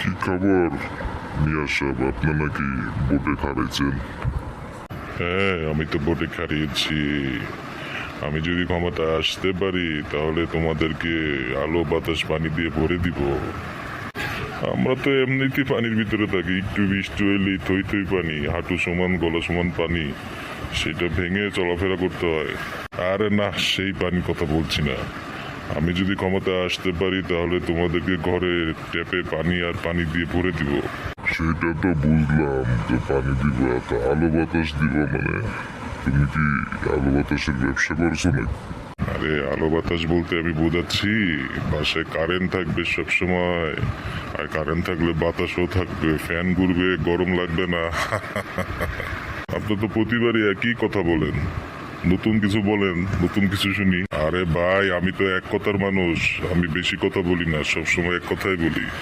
কি খবর মিয়া সাহেব, আপনার নাকি বোটে খারাইছেন? হ্যাঁ, আমি তো বোটে খারিয়েছি। আমি যদি ক্ষমতা আসতে পারি তাহলে তোমাদেরকে আলো বাতাস পানি দিয়ে ভরে দিব। আমরা তো এমনিতেই পানির ভিতরে থাকি, একটু বৃষ্টি হইলেই থই থই পানি, হাঁটু সমান গলা সমান পানি, সেটা ভেঙে চলাফেরা করতে হয়। আরে না, সেই পানির কথা বলছি না। আমি যদি ক্ষমতা আসতে পারি তাহলে তোমাদেরকে ঘরে ট্যাপে পানি আর পানি দিয়ে ভরে দিব। সেটা তো বুঝলাম যে পানি দিব, এত আলো বাতাস দিব মানে তুমি কি আলো বাতাসের ব্যবসা করছো নাকি? আরে আলো বাতাস বলতে আমি বোঝাচ্ছি বাসায় কারেন্ট থাকবে সব সময়, আর কারেন্ট থাকলে বাতাসও থাকবে, ফ্যান ঘুরবে, গরম লাগবে না। আপনি তো প্রতিবারই একই কথা বলেন, নতুন কিছু বলেন, নতুন কিছু শুনি। আরে ভাই, আমি তো এক কথার মানুষ, আমি বেশি কথা বলি না, সব সময় এক কথাই বলি।